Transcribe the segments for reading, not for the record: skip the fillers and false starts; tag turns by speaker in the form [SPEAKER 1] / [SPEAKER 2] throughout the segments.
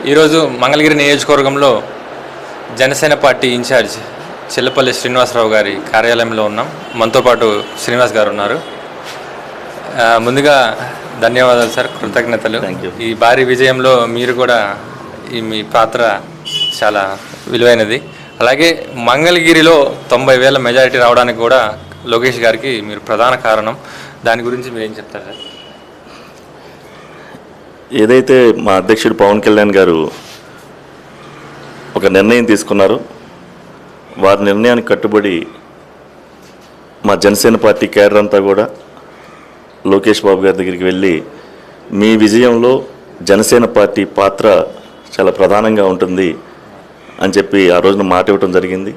[SPEAKER 1] ఈరోజు మంగళగిరి నియోజకవర్గంలో Janasena party incharge Chellapalli Srinivasarao గారి కార్యాలయంలో ఉన్నాం. మనతో పాటు శ్రీనివాస్ గారు ఉన్నారు. ముందుగా ధన్యవాదాలు సార్, కృతజ్ఞతలు. ఈ భారీ విజయంలో మీరు కూడా మీ పాత్ర చాలా విలువైనది. అలాగే మంగళగిరిలో 90,000 మెజారిటీ రావడానికి కూడా లోకేష్ గారికి మీరు ప్రధాన కారణం. దాని గురించి మీరు ఏం చెప్తారు సార్?
[SPEAKER 2] ఏదైతే మా అధ్యక్షుడు పవన్ కళ్యాణ్ గారు ఒక నిర్ణయం తీసుకున్నారో వారి నిర్ణయానికి కట్టుబడి మా జనసేన పార్టీ కేడర్ అంతా కూడా లోకేష్ బాబు గారి దగ్గరికి వెళ్ళి మీ విజయంలో జనసేన పార్టీ పాత్ర చాలా ప్రధానంగా ఉంటుంది అని చెప్పి ఆ రోజున మాట ఇవ్వడం జరిగింది.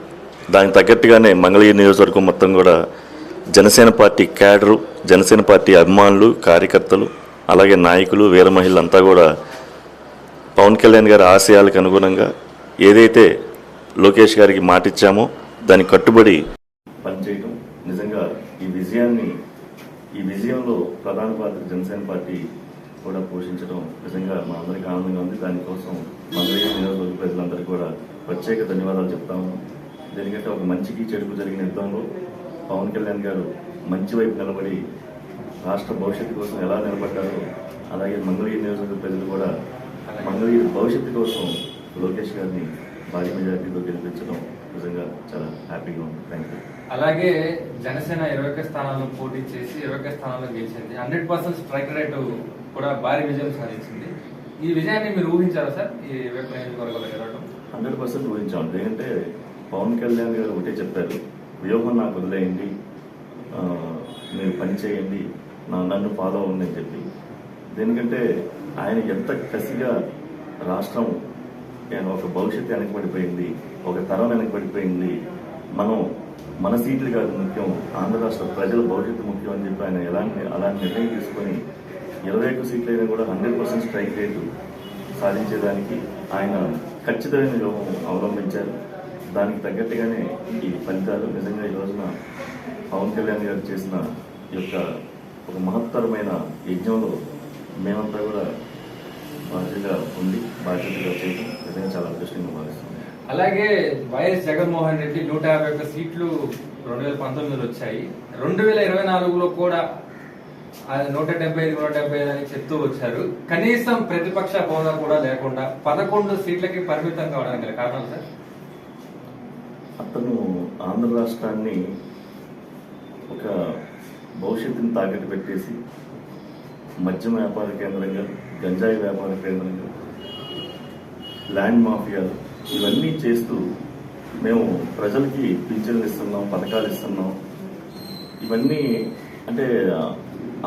[SPEAKER 2] దానికి తగ్గట్టుగానే మంగళగిరి నియోజకవర్గం మొత్తం కూడా Janasena party cadre, Janasena party అభిమానులు, కార్యకర్తలు, అలాగే నాయకులు, వీర మహిళలంతా కూడా పవన్ కళ్యాణ్ గారి ఆశయాలకు అనుగుణంగా ఏదైతే లోకేష్ గారికి మాట ఇచ్చామో దానికి కట్టుబడి పనిచేయడం. నిజంగా ఈ విజయంలో ప్రధాన పాత్ర జనసేన పార్టీ కూడా పోషించడం నిజంగా మా అందరికీ ఆనందంగా ఉంది. దానికోసం మంగళగిరి నియోజకవర్గ ప్రజలందరికీ కూడా ప్రత్యేక ధన్యవాదాలు చెప్తాము. ఎందుకంటే ఒక మంచికి చెడుకు జరిగిన యుద్ధంలో పవన్ కళ్యాణ్ గారు మంచి వైపు నిలబడి రాష్ట్ర భవిష్యత్తు కోసం ఎలా నిలబడ్డారో అలాగే మంగళగిరి నియోజకవర్గ ప్రజలు కూడా మంగళగిరి భవిష్యత్తు కోసం లోకేష్ గారిని భారీ మెజారిటీతో గెలిపించడం నిజంగా చాలా హ్యాపీగా ఉంది. Thank you.
[SPEAKER 1] అలాగే జనసేన 21 స్థానాల్లో పోటీ చేసి 21 స్థానాల్లో గెలిచింది. 100% స్ట్రైక్ రేటు కూడా భారీ విజయం సాధించింది. ఈ విజయాన్ని మీరు ఊహించారా సార్? ఈ 21 నియోజకవర్గాల్లో గెలవడం
[SPEAKER 2] 100% ఊహించాం. ఎందుకంటే పవన్ కళ్యాణ్ గారు ఒకటే చెప్పారు, వ్యూహం నాకు వదిలేయండి, మీరు పని చేయండి, నన్ను ఫాలో అవ్వండి అని చెప్పి. దేనికంటే ఆయన ఎంత కసిగా రాష్ట్రం ఒక భవిష్యత్తు వెనకబడిపోయింది, ఒక తరం వెనకబడిపోయింది, మన సీట్లు కాదు ముఖ్యం, ఆంధ్ర రాష్ట్ర ప్రజల భవిష్యత్తు ముఖ్యం అని చెప్పి ఆయన అలాంటి నిర్ణయం తీసుకొని 21 సీట్లైనా కూడా 100% స్ట్రైక్ రేటు సాధించేదానికి ఆయన ఖచ్చితమైన వ్యూహం అవలంబించారు. దానికి తగ్గట్టుగానే ఈ ఫలితాలు నిజంగా ఈ రోజున పవన్ కళ్యాణ్ గారు చేసిన ఈ యొక్క ఒక మహత్తరమైన యజ్ఞంలో మేమంతా కూడా బాధ్యతగా చేయడం నిజంగా చాలా అదృష్టంగా భావిస్తున్నాం.
[SPEAKER 1] అలాగే వైఎస్ జగన్మోహన్ రెడ్డి 151 సీట్లు 2019లో వచ్చాయి. 2024లో కూడా 175 అని చెప్తూ వచ్చారు. కనీసం ప్రతిపక్ష హోదా కూడా లేకుండా 11 సీట్లకి పరిమితం కావడానికి గల కారణం సార్?
[SPEAKER 2] అతను ఆంధ్ర రాష్ట్రాన్ని ఒక భవిష్యత్తుని తాకట్టు పెట్టేసి మద్యం వ్యాపార కేంద్రంగా, గంజాయి వ్యాపార కేంద్రంగా, ల్యాండ్ మాఫియాలు ఇవన్నీ చేస్తూ మేము ప్రజలకి పింఛన్లు ఇస్తున్నాం, పథకాలు ఇస్తున్నాం, ఇవన్నీ అంటే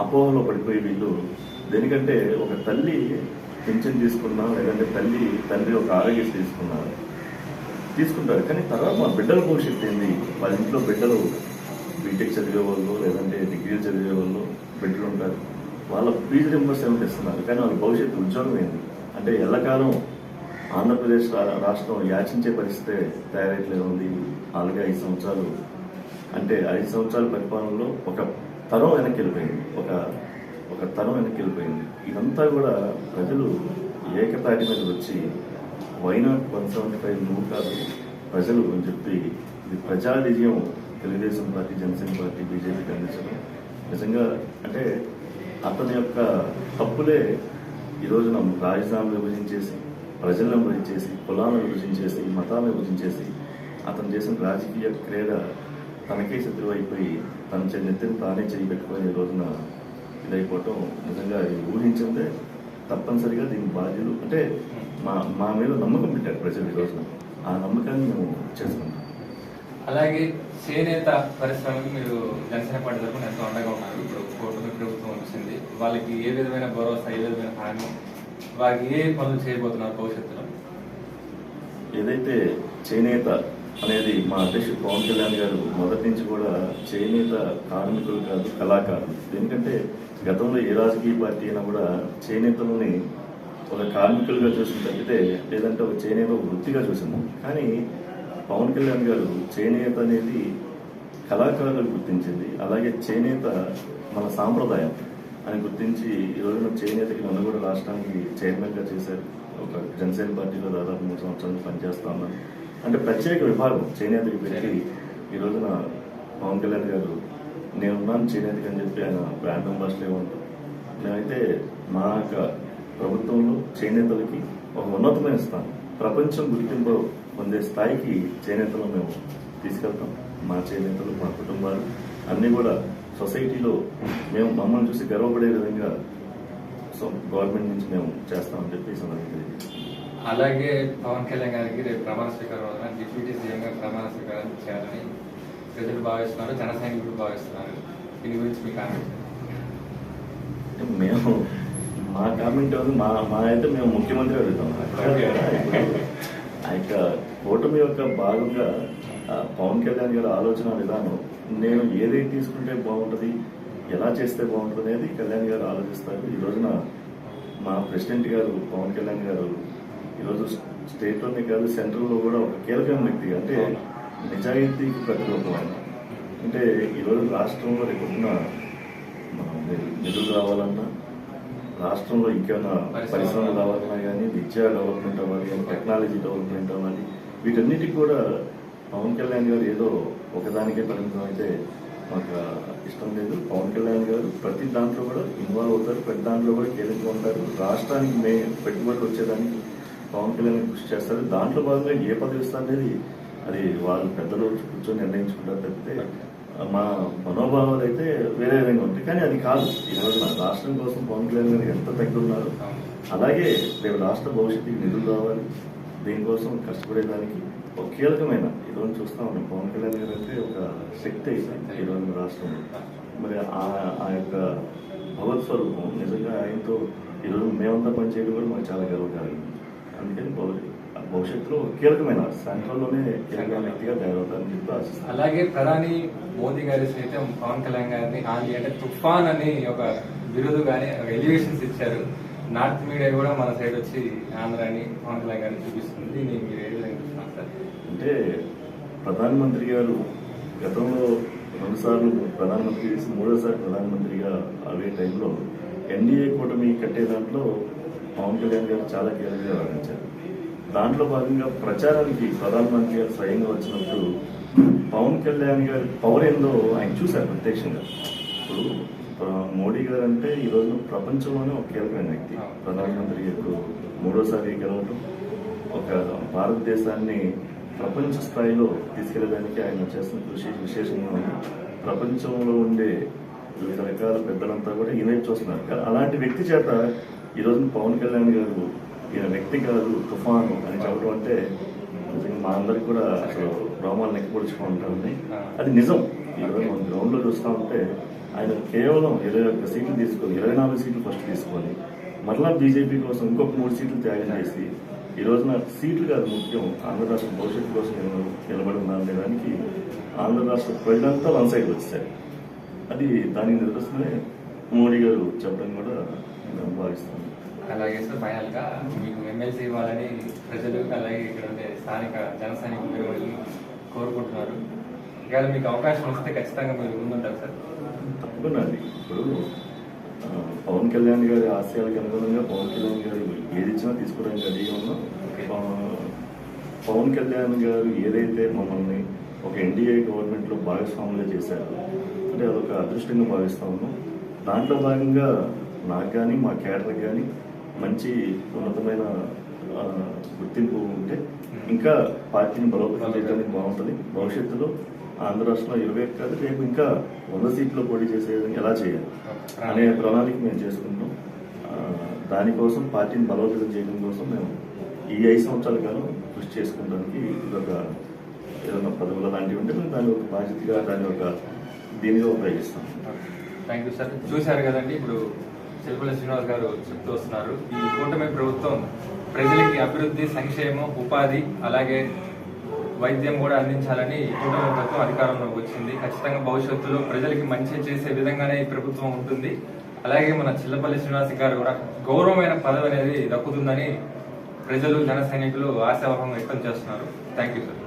[SPEAKER 2] అపోహలో పడిపోయి వీళ్ళు దేనికంటే ఒక తల్లి పింఛన్ తీసుకున్నా లేదంటే తండ్రి ఒక ఆరోగ్యశ్రీ తీసుకుంటారు. కానీ తర్వాత మా బిడ్డల భవిష్యత్తు ఏంది? వాళ్ళ ఇంట్లో బిడ్డలు బీటెక్ చదివే వాళ్ళు లేదంటే డిగ్రీలు చదివే వాళ్ళు బిడ్డలు ఉంటారు, వాళ్ళ ఫీజు రింబర్స్మెంట్ ఇస్తున్నారు. కానీ వాళ్ళ భవిష్యత్తు ఉద్యోగం ఏంది? అంటే ఎల్లకాలం ఆంధ్రప్రదేశ్ రాష్ట్రం యాచించే పరిస్థితే తయారైట్లేదు ఉంది. అలాగే 5 సంవత్సరాలు అంటే 5 సంవత్సరాల పరిపాలనలో ఒక తరం వెనక్కి వెళ్ళిపోయింది. ఇదంతా కూడా ప్రజలు ఏకతాటి మీద వచ్చి వైనాట్ 175 నువ్వు కాదు ప్రజలు అని చెప్పి ఇది ప్రజా విజయం తెలుగుదేశం పార్టీ, జనసేన పార్టీ, బీజేపీకి అందించడం నిజంగా అంటే అతని యొక్క తప్పులే ఈ రోజున రాజధానులు విభజించేసి, ప్రజలను విభజించేసి, కులాలను విభజించేసి, మతాలను విభజించేసి అతను చేసిన రాజకీయ క్రీడ తనకే శత్రువు అయిపోయి తన నెత్తిని తానే చేయి పెట్టుకొని ఈ రోజున ఇదైపోవటం నిజంగా ఊహించిందే. తప్పనిసరిగా దీనికి బాధ్యులు అంటే మా మీద నమ్మకం పెట్టారు ప్రజలు ఈ రోజున. ఆ నమ్మకాన్ని మేము చేసుకుంటాం.
[SPEAKER 1] అలాగే చేనేత పరిశ్రమకి మీరు జనసేన పార్టీ తరఫున ఎంతో అండగా ఉన్నారు. ఇప్పుడు కూటమి ప్రభుత్వం వచ్చింది, వాళ్ళకి ఏ విధమైన భరోసా, ఏ విధమైన హామీ, వాళ్ళకి ఏ పనులు చేయబోతున్నారు భవిష్యత్తులో?
[SPEAKER 2] ఏదైతే చేనేత అనేది మా అధ్యక్షుడు పవన్ కళ్యాణ్ గారు మొదటి నుంచి కూడా చేనేత కార్మికులు కాదు, కళాకారులు. ఎందుకంటే గతంలో ఏ రాజకీయ పార్టీ అయినా కూడా చేనేతలని ఒక కార్మికులుగా చూసి తప్పితే లేదంటే ఒక చేనేత వృత్తిగా చూసాము. కానీ పవన్ కళ్యాణ్ గారు చేనేత అనేది కళాకారులకు గుర్తించింది. అలాగే చేనేత మన సాంప్రదాయం అని గుర్తించి ఈ రోజున చేనేతకి నన్ను కూడా రాష్ట్రానికి చైర్మన్గా చేశారు. ఒక జనసేన పార్టీలో దాదాపు 3 సంవత్సరాలు పనిచేస్తా ఉన్నాను. అంటే ప్రత్యేక విభాగం చేనేతకి పెట్టి ఈ రోజున పవన్ కళ్యాణ్ గారు నేనున్నాను చేనేతకి అని చెప్పి ఆయన బ్రాండ్ అంబాసిడర్ ఏమంటారు. మేమైతే మా యొక్క ప్రభుత్వంలో చేనేతలకి ఒక ఉన్నతమైన స్థానం, ప్రపంచం గుర్తింపు పొందే స్థాయికి చేనేతలు మేము తీసుకెళ్తాం. మా చేనేతలు, మా కుటుంబాలు అన్నీ కూడా సొసైటీలో మేము మమ్మల్ని చూసి గర్వపడే విధంగా గవర్నమెంట్ నుంచి మేము చేస్తామని చెప్పి ఈ సందర్భంగా తెలియజేస్తాం.
[SPEAKER 1] అలాగే పవన్ కళ్యాణ్ గారికి రేపు ప్రమాణ స్వీకారం డిప్యూటీ సీఎంగా ప్రమాణ స్వీకారం చేయాలని ప్రజలు భావిస్తున్నారు, జన సైనికులు భావిస్తున్నారు. దీని గురించి మీ కామెంట్?
[SPEAKER 2] మేము మా కామెంట్ మా అయితే మేము ముఖ్యమంత్రి అడుగుతాం. ఆ యొక్క కూటమి యొక్క భాగంగా పవన్ కళ్యాణ్ గారి ఆలోచన విధానం నేను ఏదైతే తీసుకుంటే బాగుంటుంది, ఎలా చేస్తే బాగుంటుంది అనేది కళ్యాణ్ గారు ఆలోచిస్తారు. ఈ రోజున మా ప్రెసిడెంట్ గారు పవన్ కళ్యాణ్ గారు ఈరోజు స్టేట్లోనే కాదు సెంట్రల్లో కూడా ఒక కీలకమైన వ్యక్తి. అంటే నిజాయితీకి ప్రతిరూపం ఆయన. అంటే ఈరోజు రాష్ట్రంలో రేపున్న నిధులు రావాలన్నా, రాష్ట్రంలో ఇంకేమైనా పరిశ్రమలు రావాలన్నా కానీ, విద్యా డెవలప్మెంట్ అవ్వాలి కానీ, టెక్నాలజీ డెవలప్మెంట్ అవ్వాలి, వీటన్నిటికీ కూడా పవన్ కళ్యాణ్ గారు ఏదో ఒకదానికే పరిమితం అయితే మాకు ఇష్టం లేదు. పవన్ కళ్యాణ్ గారు ప్రతి దాంట్లో కూడా ఇన్వాల్వ్ అవుతారు, ప్రతి దాంట్లో కూడా కీలకంగా ఉంటారు. రాష్ట్రానికి పెట్టుబడులు వచ్చేదానికి పవన్ కళ్యాణ్ కృషి చేస్తారు. దాంట్లో భాగంగా ఏ పదవి ఇస్తా అనేది అది వాళ్ళు పెద్దలు కూర్చొని నిర్ణయించుకుంటారు తప్పితే మా మనోభావాలు అయితే వేరే విధంగా ఉంటాయి. కానీ అది కాదు. ఈ రోజున రాష్ట్రం కోసం పవన్ కళ్యాణ్ గారు ఎంత తగ్గున్నారు, అలాగే రేపు రాష్ట్ర భవిష్యత్తుకి నిధులు రావాలి, దీనికోసం కష్టపడేదానికి ఒక కీలకమైన ఈరోజు చూస్తా ఉన్నాం. పవన్ కళ్యాణ్ గారు అయితే ఒక శక్తి అయిపోయింది ఈ రోజు రాష్ట్రంలో. మరి ఆ యొక్క భగవత్స్వరూపం నిజంగా ఆయనతో ఈరోజు మేమంతా పనిచేయడం కూడా మాకు చాలా గర్వకారణం. అందుకని భవిష్యత్తులో కీలకమైన సెంట్రల్లోనే కీలకమైన వ్యక్తిగా తయారవుతారని చెప్పి ఆశిస్తాను.
[SPEAKER 1] అలాగే ప్రధాని మోదీ గారి సైతం పవన్ కళ్యాణ్ గారిని ఆంధ్ర అంటే తుఫాన్ అని ఒక బిరుదు కానీ ఒక ఎలివేషన్స్ ఇచ్చారు. నార్త్ మీడియా కూడా మన సైడ్ వచ్చి ఆంధ్రాని పవన్ కళ్యాణ్ గారిని చూపిస్తుంది. దీన్ని మీరు ఏ విధంగా చూస్తున్నారు సార్?
[SPEAKER 2] అంటే ప్రధానమంత్రి గారు గతంలో 2 సార్లు ప్రధానమంత్రి చేసి 3వ ప్రధానమంత్రిగా అవే టైంలో ఎన్డీఏ కూటమి కట్టే దాంట్లో పవన్ కళ్యాణ్ గారు చాలా కీలకంగా వ్యవహరించారు. దాంట్లో భాగంగా ప్రచారానికి ప్రధానమంత్రి గారు స్వయంగా వచ్చినప్పుడు పవన్ కళ్యాణ్ గారి పవర్ ఏందో ఆయన చూశారు ప్రత్యక్షంగా. ఇప్పుడు మోడీ గారు అంటే ఈ రోజు ప్రపంచంలోనే ఒక కీలకమైన వ్యక్తి. ప్రధానమంత్రి ఇప్పుడు 3వసారి గెలవడం, ఒక భారతదేశాన్ని ప్రపంచ స్థాయిలో తీసుకెళ్లడానికి ఆయన చేస్తున్న కృషి విశేషంగా ఉంది. ప్రపంచంలో ఉండే వివిధ రకాల పెద్దలంతా కూడా ఈయన చూస్తున్నారు. అలాంటి వ్యక్తి చేత ఈ రోజు పవన్ కళ్యాణ్ గారు ఈయన వ్యక్తి కాదు తుఫాను అని చెప్పడం అంటే నిజంగా మా అందరికి కూడా అసలు రోమాలు నెక్కపొడుచుకుంటా. అది నిజం. ఈరోజు మనం గ్రౌండ్లో చూస్తూ ఉంటే ఆయన కేవలం 21 సీట్లు తీసుకొని 24 సీట్లు ఫస్ట్ తీసుకొని మరలా బీజేపీ కోసం ఇంకొక 3 సీట్లు త్యాగం చేసి ఈ రోజున సీట్లు కాదు ముఖ్యం, ఆంధ్ర రాష్ట్ర భవిష్యత్తు కోసం నిలబడి ఉన్నారనే దానికి ఆంధ్ర రాష్ట్ర ప్రజలంతా వన్ సైడ్ వచ్చారు. అది దానికి నిదర్శనమే మోడీ గారు చెప్పడం కూడా నేను భావిస్తాను.
[SPEAKER 1] అలాగే సార్ ఫైనల్ గా మీకు ఎమ్మెల్సీ ఇవ్వాలని ప్రజలు అలాగే ఇక్కడ ఉండే స్థానిక జన సైనికులు కోరుకుంటున్నారు. ఇవాళ మీకు అవకాశం వస్తే ఖచ్చితంగా మీరు ముందుంటారు సార్?
[SPEAKER 2] తప్పకుండా. ఇప్పుడు పవన్ కళ్యాణ్ గారి ఆశయాలకు అనుగుణంగా పవన్ కళ్యాణ్ గారు ఏది ఇచ్చినా తీసుకోవడానికి రెడీగా ఉన్నాం. పవన్ కళ్యాణ్ గారు ఏదైతే మమ్మల్ని ఒక ఎన్డీఏ గవర్నమెంట్లో భాగస్వాములుగా చేశారో అంటే అదొక అదృష్టంగా భావిస్తా ఉన్నాం. దాంట్లో భాగంగా నాకు కానీ మా క్యాడర్కి కానీ మంచి ఉన్నతమైన గుర్తింపు ఉంటే ఇంకా పార్టీని బలోపేతం చేయడానికి బాగుంటుంది. భవిష్యత్తులో ఆంధ్ర రాష్ట్రంలో 21 కాదు రేపు ఇంకా 100 సీట్లు పోటీ చేసే విధంగా ఎలా చేయాలి అనే ప్రణాళిక మేము చేసుకుంటాం. దానికోసం పార్టీని బలోపేతం చేయడం కోసం మేము ఈ 5 సంవత్సరాల కాలం కృషి చేసుకోవడానికి ఇదొక ఏదైనా పదవులు లాంటివి ఉంటే మేము దాని ఒక బాధ్యతగా దాని ఒక దీనిగా ఉపయోగిస్తాం.
[SPEAKER 1] Thank you sir. చూశారు కదండి, ఇప్పుడు చెల్పల్లి శ్రీనివాస్ గారు చెప్తూ వస్తున్నారు. ఈ కూటమి ప్రభుత్వం ప్రజలకి అభివృద్ధి, సంక్షేమం, ఉపాధి అలాగే వైద్యం కూడా అందించాలని ఈ కూటమి ప్రభుత్వం అధికారంలోకి వచ్చింది. ఖచ్చితంగా భవిష్యత్తులో ప్రజలకి మంచి చేసే విధంగానే ఈ ప్రభుత్వం ఉంటుంది. అలాగే మన చిల్లపల్లి శ్రీనివాస్ గారు కూడా గౌరవమైన పదవి అనేది దక్కుతుందని ప్రజలు, జన సైనికులు ఆశాభావం వ్యక్తం చేస్తున్నారు. Thank you sir.